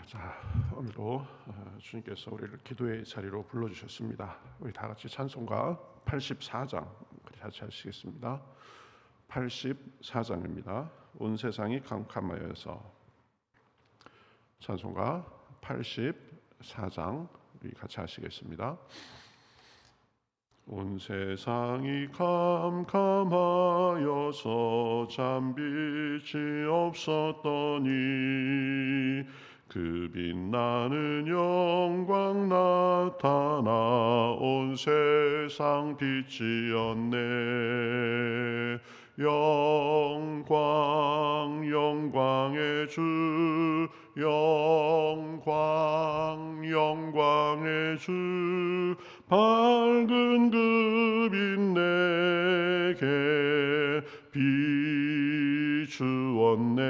자, 오늘도 주님께서 우리를 기도의 자리로 불러주셨습니다. 우리 다 같이 찬송가 84장 같이 하시겠습니다. 84장입니다. 온 세상이 캄캄하여서. 찬송가 84장 우리 같이 하시겠습니다. 온 세상이 캄캄하여서 잠빛이 없었더니 그 빛나는 영광 나타나 온 세상 빛이었네. 영광 영광의 주, 영광 영광의 주, 밝은 그 빛 내게 비추었네.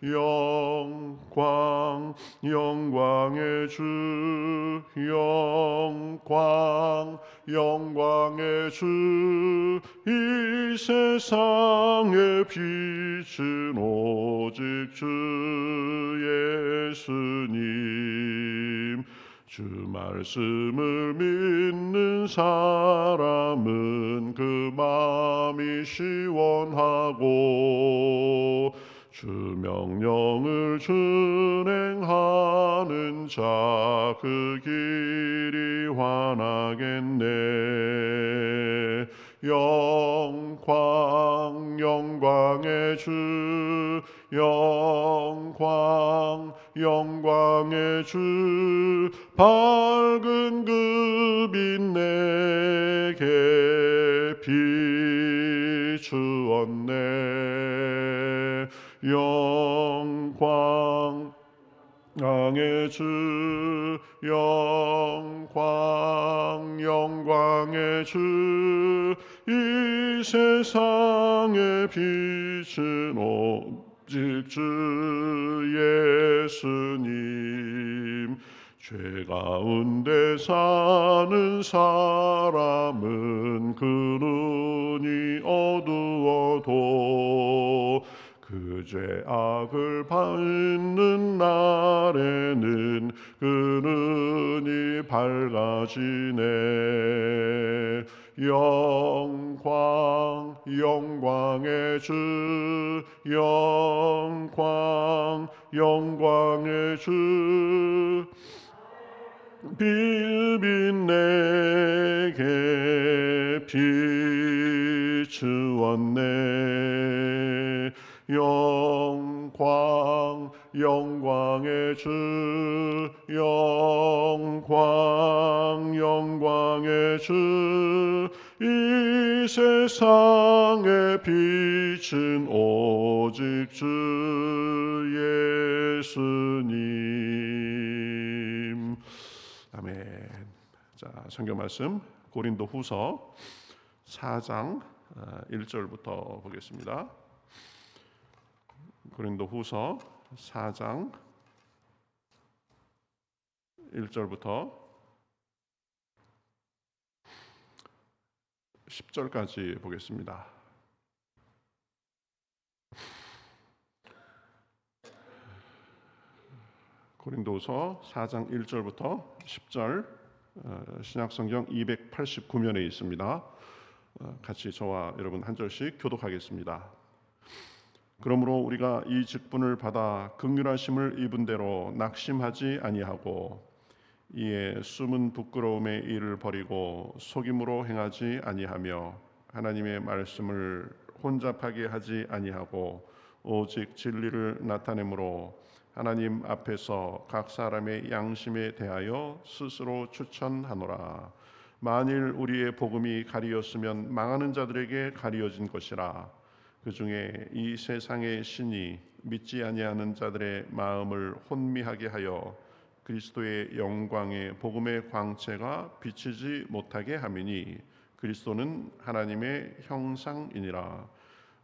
영광 영광의 주, 영광 영광의 주, 이 세상의 빛은 오직 주 예수님. 주 말씀을 믿는 사람은 그 마음이 시원하고 주 명령을 준행하는 자 그 길이 환하겠네. 영광 영광의 주, 영광 영광의 주, 밝은 그 빛 내게 비추었네. 영광 영광의 주, 영광 영광의 주, 이 세상의 빛은 오직 주 예수님. 죄 가운데 사는 사람은 그 눈이 어두워도 그 죄악을 받는 날에는 그 눈이 밝아지네. 영광 영광의 주, 영광 영광의 주, 빛 내게 비추었네. 영광 영광의 주, 영광 영광의 주, 이 세상의 빛은 오직 주 예수님. 아멘. 자, 성경 말씀 고린도후서 4장 1절부터 보겠습니다. 고린도후서 4장 1절부터 10절까지 보겠습니다. 고린도후서 4장 1절부터 10절, 신약성경 289면에 있습니다. 같이 저와 여러분 한 절씩 교독하겠습니다. 그러므로 우리가 이 직분을 받아 긍휼하심을 입은 대로 낙심하지 아니하고 이에 숨은 부끄러움의 일을 버리고 속임으로 행하지 아니하며 하나님의 말씀을 혼잡하게 하지 아니하고 오직 진리를 나타내므로 하나님 앞에서 각 사람의 양심에 대하여 스스로 추천하노라. 만일 우리의 복음이 가리었으면 망하는 자들에게 가리어진 것이라. 그 중에 이 세상의 신이 믿지 아니하는 자들의 마음을 혼미하게 하여 그리스도의 영광의 복음의 광채가 비치지 못하게 함이니 그리스도는 하나님의 형상이니라.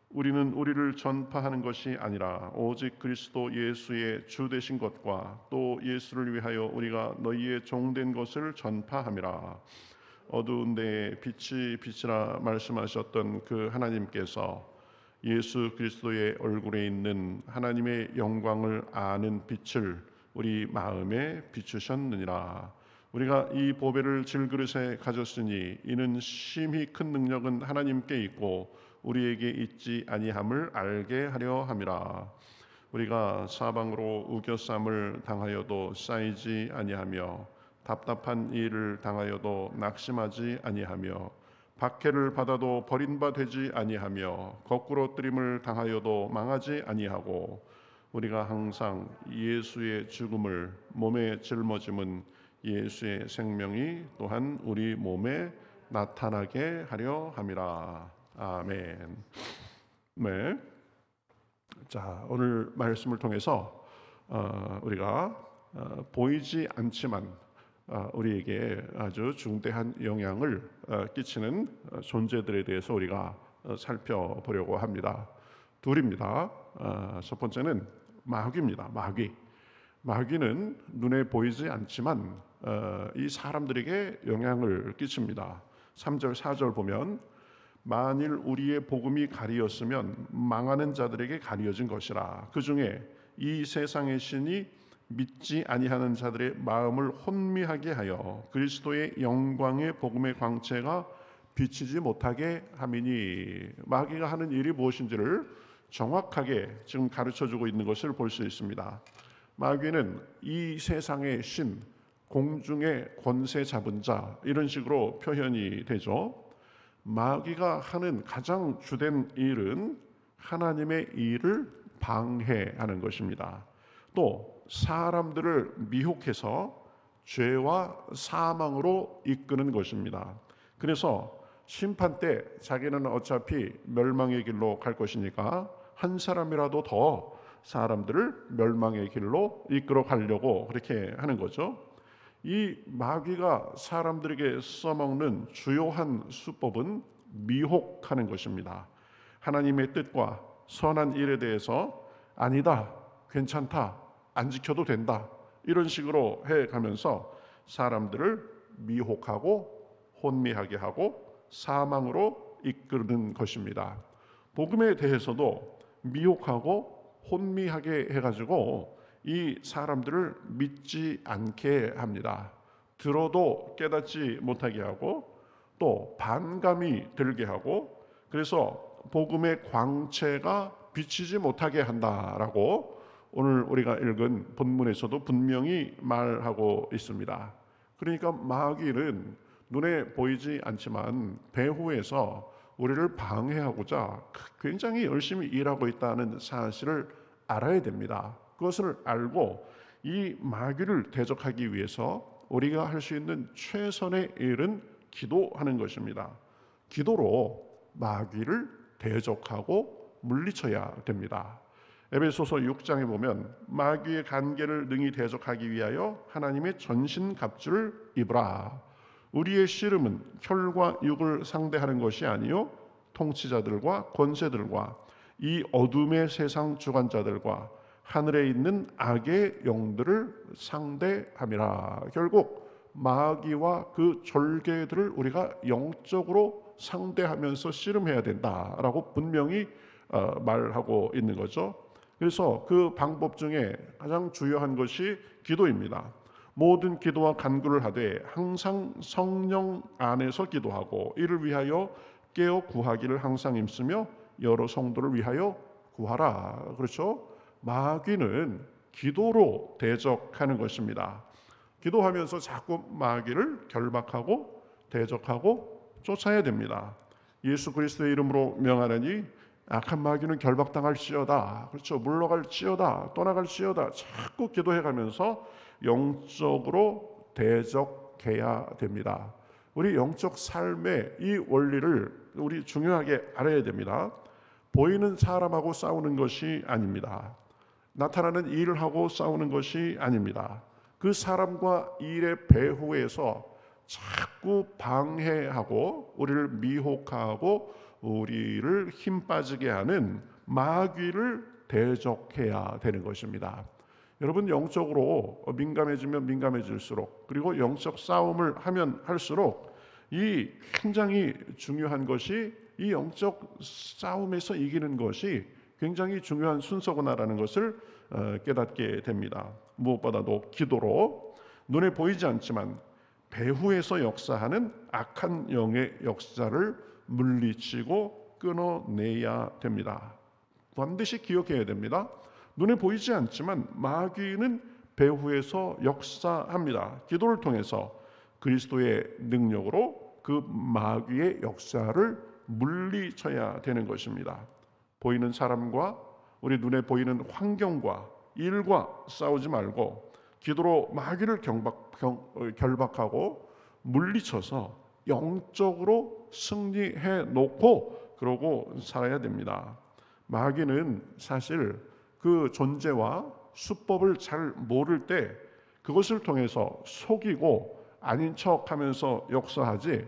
우리는 우리를 전파하는 것이 아니라 오직 그리스도 예수의 주 되신 것과 또 예수를 위하여 우리가 너희의 종된 것을 전파함이라. 어두운 데에 빛이 빛이라 말씀하셨던 그 하나님께서 예수 그리스도의 얼굴에 있는 하나님의 영광을 아는 빛을 우리 마음에 비추셨느니라. 우리가 이 보배를 질그릇에 가졌으니 이는 심히 큰 능력은 하나님께 있고 우리에게 있지 아니함을 알게 하려 함이라. 우리가 사방으로 우겨쌈을 당하여도 쌓이지 아니하며 답답한 일을 당하여도 낙심하지 아니하며 박해를 받아도 버림받지 아니하며 거꾸로 뜨림을 당하여도 망하지 아니하고 우리가 항상 예수의 죽음을 몸에 짊어짐은 예수의 생명이 또한 우리 몸에 나타나게 하려 함이라. 아멘. 네. 자, 오늘 말씀을 통해서 우리가 보이지 않지만 우리에게 아주 중대한 영향을 끼치는 존재들에 대해서 우리가 살펴보려고 합니다. 둘입니다. 첫 번째는 마귀입니다. 마귀는 눈에 보이지 않지만 이 사람들에게 영향을 끼칩니다. 3절 4절 보면 만일 우리의 복음이 가리었으면 망하는 자들에게 가리어진 것이라. 그 중에 이 세상의 신이 믿지 아니하는 자들의 마음을 혼미하게 하여 그리스도의 영광의 복음의 광채가 비치지 못하게 함이니. 마귀가 하는 일이 무엇인지를 정확하게 지금 가르쳐주고 있는 것을 볼 수 있습니다. 마귀는 이 세상의 신, 공중의 권세 잡은 자, 이런 식으로 표현이 되죠. 마귀가 하는 가장 주된 일은 하나님의 일을 방해하는 것입니다. 또 사람들을 미혹해서 죄와 사망으로 이끄는 것입니다. 그래서 심판 때 자기는 어차피 멸망의 길로 갈 것이니까 한 사람이라도 더 사람들을 멸망의 길로 이끌어 가려고 그렇게 하는 거죠. 이 마귀가 사람들에게 써먹는 주요한 수법은 미혹하는 것입니다. 하나님의 뜻과 선한 일에 대해서 아니다, 괜찮다, 안 지켜도 된다, 이런 식으로 해가면서 사람들을 미혹하고 혼미하게 하고 사망으로 이끄는 것입니다. 복음에 대해서도 미혹하고 혼미하게 해가지고 이 사람들을 믿지 않게 합니다. 들어도 깨닫지 못하게 하고 또 반감이 들게 하고, 그래서 복음의 광채가 비치지 못하게 한다라고 오늘 우리가 읽은 본문에서도 분명히 말하고 있습니다. 그러니까 마귀는 눈에 보이지 않지만 배후에서 우리를 방해하고자 굉장히 열심히 일하고 있다는 사실을 알아야 됩니다. 그것을 알고 이 마귀를 대적하기 위해서 우리가 할 수 있는 최선의 일은 기도하는 것입니다. 기도로 마귀를 대적하고 물리쳐야 됩니다. 에베소서 6장에 보면 마귀의 간계를 능히 대적하기 위하여 하나님의 전신갑주를 입으라. 우리의 씨름은 혈과 육을 상대하는 것이 아니요 통치자들과 권세들과 이 어둠의 세상 주관자들과 하늘에 있는 악의 영들을 상대함이라. 결국 마귀와 그 졸개들을 우리가 영적으로 상대하면서 씨름해야 된다라고 분명히 말하고 있는 거죠. 그래서 그 방법 중에 가장 중요한 것이 기도입니다. 모든 기도와 간구를 하되 항상 성령 안에서 기도하고 이를 위하여 깨어 구하기를 항상 힘쓰며 여러 성도를 위하여 구하라. 그렇죠? 마귀는 기도로 대적하는 것입니다. 기도하면서 자꾸 마귀를 결박하고 대적하고 쫓아야 됩니다. 예수 그리스도의 이름으로 명하노니 악한 마귀는 결박당할지어다. 그렇죠? 물러갈지어다. 떠나갈지어다. 자꾸 기도해가면서 영적으로 대적해야 됩니다. 우리 영적 삶의 이 원리를 우리 중요하게 알아야 됩니다. 보이는 사람하고 싸우는 것이 아닙니다. 나타나는 일을 하고 싸우는 것이 아닙니다. 그 사람과 일의 배후에서 자꾸 방해하고 우리를 미혹하고 우리를 힘 빠지게 하는 마귀를 대적해야 되는 것입니다. 여러분, 영적으로 민감해지면 민감해질수록, 그리고 영적 싸움을 하면 할수록 이 굉장히 중요한 것이 이 영적 싸움에서 이기는 것이 굉장히 중요한 순서구나라는 것을 깨닫게 됩니다. 무엇보다도 기도로 눈에 보이지 않지만 배후에서 역사하는 악한 영의 역사를 물리치고 끊어내야 됩니다. 반드시 기억해야 됩니다. 눈에 보이지 않지만 마귀는 배후에서 역사합니다. 기도를 통해서 그리스도의 능력으로 그 마귀의 역사를 물리쳐야 되는 것입니다. 보이는 사람과 우리 눈에 보이는 환경과 일과 싸우지 말고 기도로 마귀를 결박하고 물리쳐서 영적으로 승리해 놓고 그러고 살아야 됩니다. 마귀는 사실 그 존재와 수법을 잘 모를 때 그것을 통해서 속이고 아닌 척하면서 역사하지,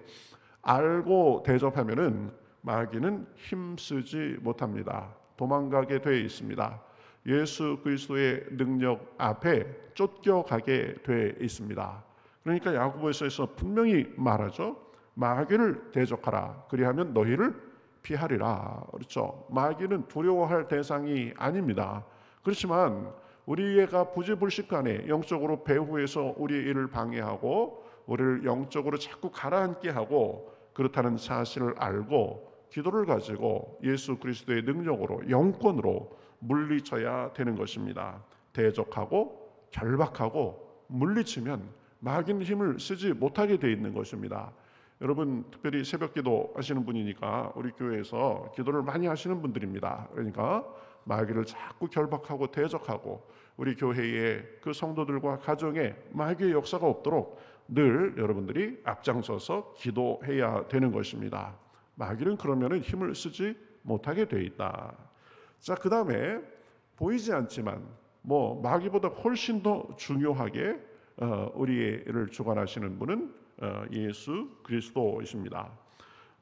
알고 대접하면은 마귀는 힘쓰지 못합니다. 도망가게 되어 있습니다. 예수 그리스도의 능력 앞에 쫓겨가게 되어 있습니다. 그러니까 야고보서에서 분명히 말하죠. 마귀를 대적하라. 그리하면 너희를 피하리라. 그렇죠. 마귀는 두려워할 대상이 아닙니다. 그렇지만 우리가 부지불식간에 영적으로 배후에서 우리의 일을 방해하고 우리를 영적으로 자꾸 가라앉게 하고 그렇다는 사실을 알고 기도를 가지고 예수 그리스도의 능력으로 영권으로 물리쳐야 되는 것입니다. 대적하고 결박하고 물리치면 마귀는 힘을 쓰지 못하게 돼 있는 것입니다. 여러분 특별히 새벽기도 하시는 분이니까 우리 교회에서 기도를 많이 하시는 분들입니다. 그러니까 마귀를 자꾸 결박하고 대적하고 우리 교회의 그 성도들과 가정에 마귀의 역사가 없도록 늘 여러분들이 앞장서서 기도해야 되는 것입니다. 마귀는 그러면은 힘을 쓰지 못하게 돼 있다. 자, 그 다음에 보이지 않지만 마귀보다 훨씬 더 중요하게 우리를 주관하시는 분은 예수 그리스도이십니다.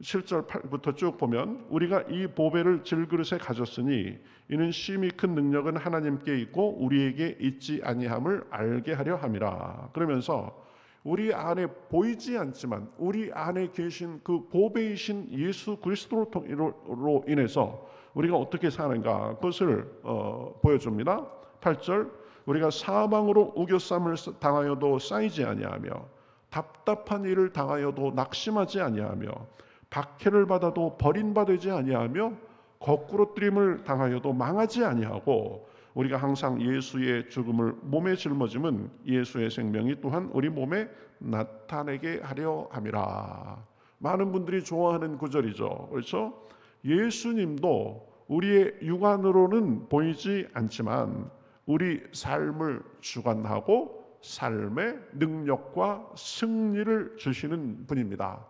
7절 8부터 쭉 보면 우리가 이 보배를 질그릇에 가졌으니 이는 심히 큰 능력은 하나님께 있고 우리에게 있지 아니함을 알게 하려 함이라. 그러면서 우리 안에 보이지 않지만 우리 안에 계신 그 보배이신 예수 그리스도로 인해서 우리가 어떻게 사는가 그것을 보여줍니다. 8절 우리가 사방으로 우겨쌈을 당하여도 쌓이지 아니하며 답답한 일을 당하여도 낙심하지 아니하며 박해를 받아도 버림받지 아니하며 거꾸로 뜨림을 당하여도 망하지 아니하고 우리가 항상 예수의 죽음을 몸에 짊어짐은 예수의 생명이 또한 우리 몸에 나타내게 하려 함이라. 많은 분들이 좋아하는 구절이죠. 그렇죠? 예수님도 우리의 육안으로는 보이지 않지만 우리 삶을 주관하고 삶의 능력과 승리를 주시는 분입니다.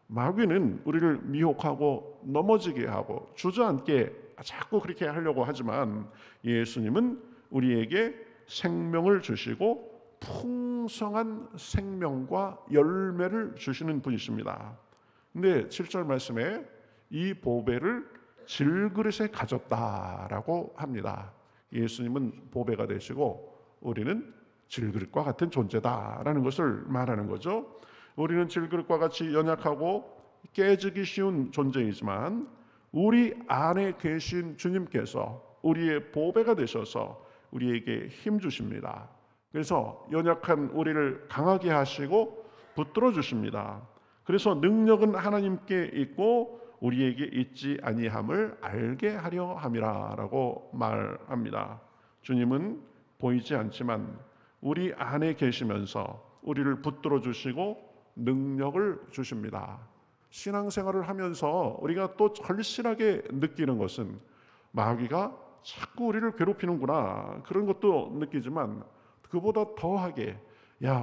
마귀는 우리를 미혹하고 넘어지게 하고 주저앉게 자꾸 그렇게 하려고 하지만 예수님은 우리에게 생명을 주시고 풍성한 생명과 열매를 주시는 분이십니다. 근데 7절 말씀에 이 보배를 질그릇에 가졌다라고 합니다. 예수님은 보배가 되시고 우리는 질그릇과 같은 존재다라는 것을 말하는 거죠. 우리는 질그릇과 같이 연약하고 깨지기 쉬운 존재이지만 우리 안에 계신 주님께서 우리의 보배가 되셔서 우리에게 힘 주십니다. 그래서 연약한 우리를 강하게 하시고 붙들어 주십니다. 그래서 능력은 하나님께 있고 우리에게 있지 아니함을 알게 하려 함이라라고 말합니다. 주님은 보이지 않지만 우리 안에 계시면서 우리를 붙들어 주시고 능력을 주십니다. 신앙생활을 하면서 우리가 또 절실하게 느끼는 것은 마귀가 자꾸 우리를 괴롭히는구나 그런 것도 느끼지만 그보다 더하게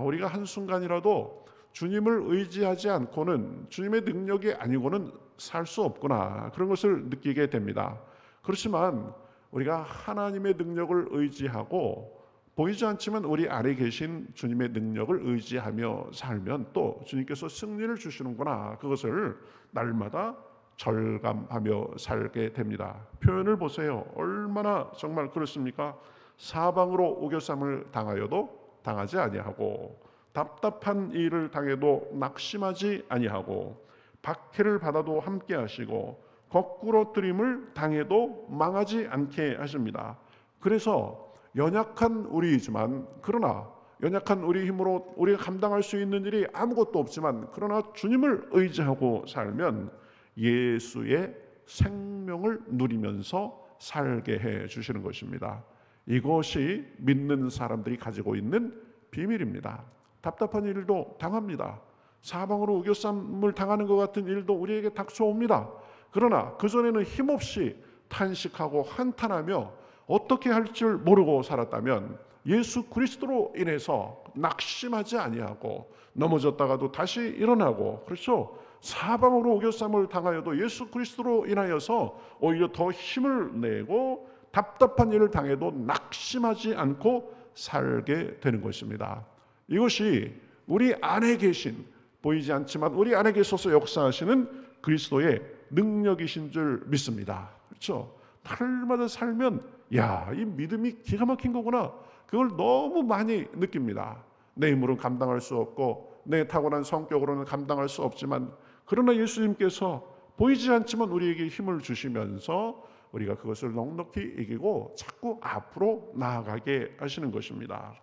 우리가 한순간이라도 주님을 의지하지 않고는 주님의 능력이 아니고는 살 수 없구나 그런 것을 느끼게 됩니다. 그렇지만 우리가 하나님의 능력을 의지하고 보이지 않지만 우리 안에 계신 주님의 능력을 의지하며 살면 또 주님께서 승리를 주시는구나 그것을 날마다 절감하며 살게 됩니다. 표현을 보세요. 얼마나 정말 그렇습니까? 사방으로 우겨쌈을 당하여도 당하지 아니하고 답답한 일을 당해도 낙심하지 아니하고 박해를 받아도 함께 하시고 거꾸로 뜨림을 당해도 망하지 않게 하십니다. 그래서 연약한 우리이지만, 그러나 연약한 우리 힘으로 우리가 감당할 수 있는 일이 아무것도 없지만, 그러나 주님을 의지하고 살면 예수의 생명을 누리면서 살게 해 주시는 것입니다. 이것이 믿는 사람들이 가지고 있는 비밀입니다. 답답한 일도 당합니다. 사방으로 우겨쌈을 당하는 것 같은 일도 우리에게 닥쳐옵니다. 그러나 그전에는 힘없이 탄식하고 한탄하며 어떻게 할 줄 모르고 살았다면 예수 그리스도로 인해서 낙심하지 아니하고 넘어졌다가도 다시 일어나고, 그렇죠? 사방으로 우겨쌈을 당하여도 예수 그리스도로 인하여서 오히려 더 힘을 내고 답답한 일을 당해도 낙심하지 않고 살게 되는 것입니다. 이것이 우리 안에 계신, 보이지 않지만 우리 안에 계셔서 역사하시는 그리스도의 능력이신 줄 믿습니다. 그렇죠? 날마다 살면 이 믿음이 기가 막힌 거구나, 그걸 너무 많이 느낍니다. 내 힘으로는 감당할 수 없고 내 타고난 성격으로는 감당할 수 없지만, 그러나 예수님께서 보이지 않지만 우리에게 힘을 주시면서 우리가 그것을 넉넉히 이기고 자꾸 앞으로 나아가게 하시는 것입니다.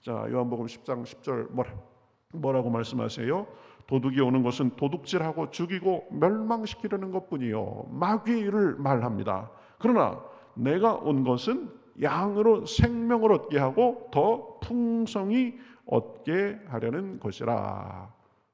자, 요한복음 10장 10절 뭐라고 말씀하세요? 도둑이 오는 것은 도둑질하고 죽이고 멸망시키려는 것뿐이요 마귀의 일을 말합니다. 그러나 내가 온 것은 양으로 생명을 얻게 하고 더 풍성히 얻게 하려는 것이라.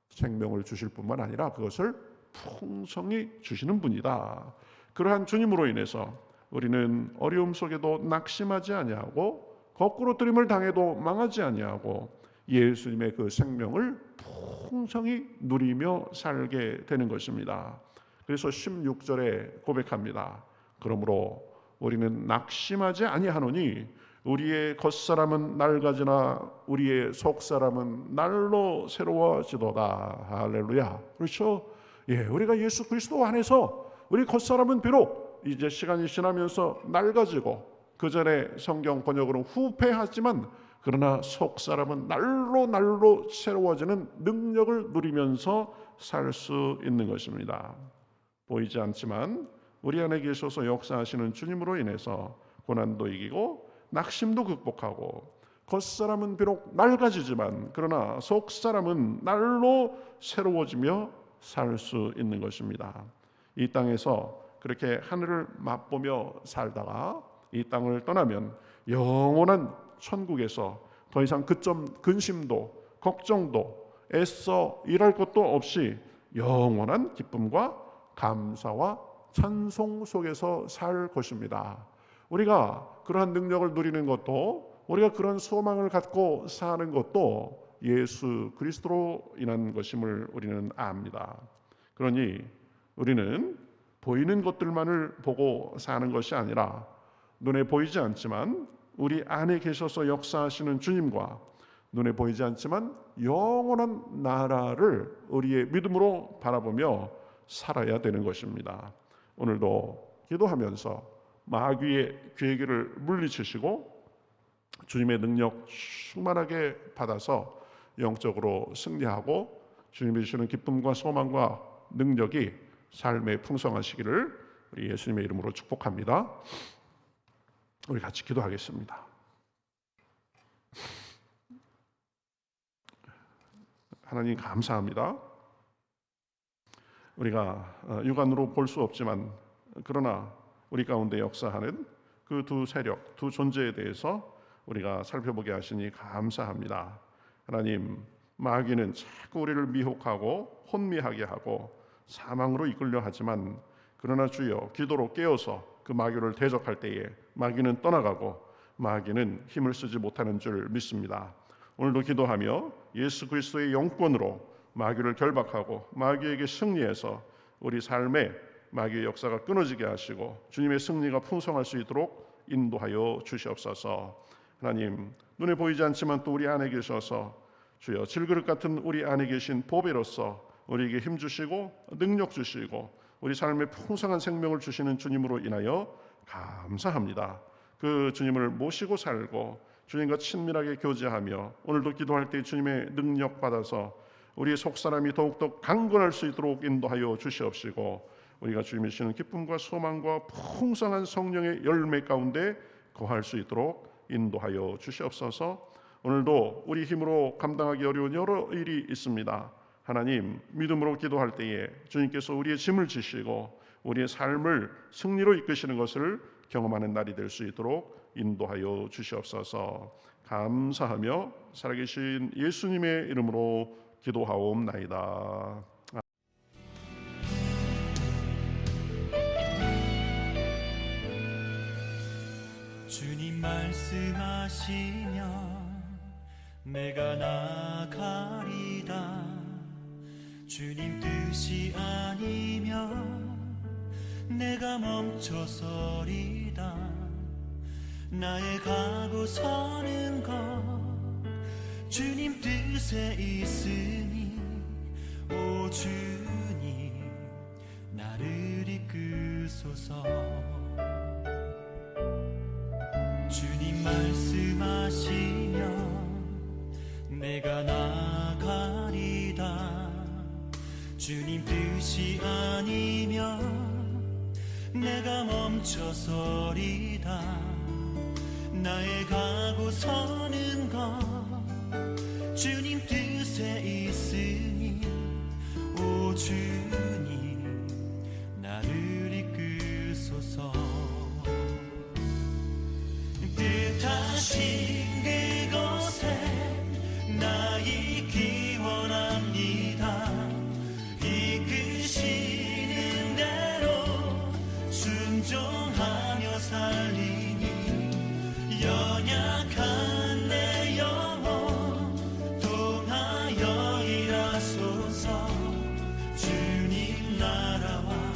생명을 주실 뿐만 아니라 그것을 풍성히 주시는 분이다. 그러한 주님으로 인해서 우리는 어려움 속에도 낙심하지 아니하고 거꾸로 뜨림을 당해도 망하지 아니하고 예수님의 그 생명을 풍성히 누리며 살게 되는 것입니다. 그래서 16절에 고백합니다. 그러므로 우리는 낙심하지 아니하노니 우리의 겉사람은 낡아지나 우리의 속사람은 날로 새로워지도다. 할렐루야. 그렇죠? 우리가 예수 그리스도 안에서 우리 겉사람은 비록 이제 시간이 지나면서 낡아지고, 그 전에 성경 번역으로 후패하지만, 그러나 속사람은 날로 새로워지는 능력을 누리면서 살 수 있는 것입니다. 보이지 않지만 우리 안에 계셔서 역사하시는 주님으로 인해서 고난도 이기고 낙심도 극복하고, 겉사람은 비록 낡아지지만 그러나 속사람은 날로 새로워지며 살 수 있는 것입니다. 이 땅에서 그렇게 하늘을 맛보며 살다가 이 땅을 떠나면 영원한 천국에서 더 이상 근심도 걱정도 애써 일할 것도 없이 영원한 기쁨과 감사와 찬송 속에서 살 것입니다. 우리가 그러한 능력을 누리는 것도, 우리가 그런 소망을 갖고 사는 것도 예수 그리스도로 인한 것임을 우리는 압니다. 그러니 우리는 보이는 것들만을 보고 사는 것이 아니라 눈에 보이지 않지만 우리 안에 계셔서 역사하시는 주님과 눈에 보이지 않지만 영원한 나라를 우리의 믿음으로 바라보며 살아야 되는 것입니다. 오늘도 기도하면서 마귀의 괴계를 물리치시고 주님의 능력 충만하게 받아서 영적으로 승리하고 주님이 주시는 기쁨과 소망과 능력이 삶에 풍성하시기를 우리 예수님의 이름으로 축복합니다. 우리 같이 기도하겠습니다. 하나님 감사합니다. 우리가 육안으로 볼 수 없지만 그러나 우리 가운데 역사하는 그 두 세력, 두 존재에 대해서 우리가 살펴보게 하시니 감사합니다. 하나님, 마귀는 자꾸 우리를 미혹하고 혼미하게 하고 사망으로 이끌려 하지만, 그러나 주여 기도로 깨어서 그 마귀를 대적할 때에 마귀는 떠나가고 마귀는 힘을 쓰지 못하는 줄 믿습니다. 오늘도 기도하며 예수 그리스도의 영권으로 마귀를 결박하고 마귀에게 승리해서 우리 삶에 마귀의 역사가 끊어지게 하시고 주님의 승리가 풍성할 수 있도록 인도하여 주시옵소서. 하나님, 눈에 보이지 않지만 또 우리 안에 계셔서 주여 질그릇 같은 우리 안에 계신 보배로서 우리에게 힘 주시고 능력 주시고 우리 삶에 풍성한 생명을 주시는 주님으로 인하여 감사합니다. 그 주님을 모시고 살고 주님과 친밀하게 교제하며 오늘도 기도할 때 주님의 능력 받아서 우리의 속사람이 더욱더 강건할 수 있도록 인도하여 주시옵시고, 우리가 주님이 주시는 기쁨과 소망과 풍성한 성령의 열매 가운데 거할 수 있도록 인도하여 주시옵소서. 오늘도 우리 힘으로 감당하기 어려운 여러 일이 있습니다. 하나님, 믿음으로 기도할 때에 주님께서 우리의 짐을 지시고 우리의 삶을 승리로 이끄시는 것을 경험하는 날이 될 수 있도록 인도하여 주시옵소서. 감사하며 살아계신 예수님의 이름으로 기도하옵나이다. 주님 말씀하시면 내가 나가리다. 주님 뜻이 아니면 내가 멈춰서리다. 나의 가고 서는 것 주님 뜻에 있으니, 오 주님 나를 이끄소서. 주님 말씀하시면 내가 나가리다. 주님 뜻이 아니면 내가 멈춰서리다. 나의 가고 서는 것 주님 뜻에 있으니, 오 주님 나를 이끄소서. 뜻하신 그곳에 나 있기 원합니다. 이끄시는 대로 순종하며 살리니, 연약한 내 영혼 통하여 일하소서. 주님 나라와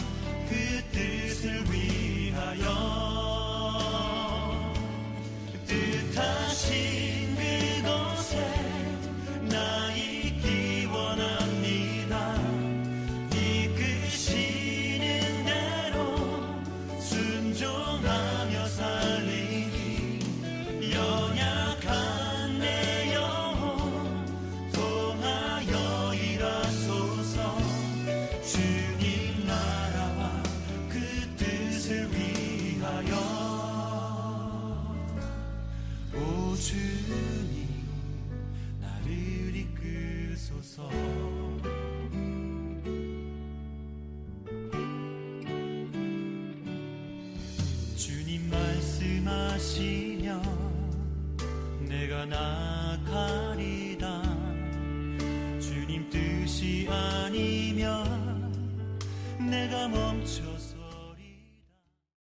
그 뜻을 위하여 뜻하신 그곳에 나 있기 원합니다. 이끄시는 대로 순종하며 살리니, 연약한 내 영혼 통하여 일하소서. 주님 나라와 그 뜻을 위하여, 오 주님 나를 이끄소서. 주님 말씀하시면 내가 나가리다. 주님 뜻이 아니면 내가 멈춰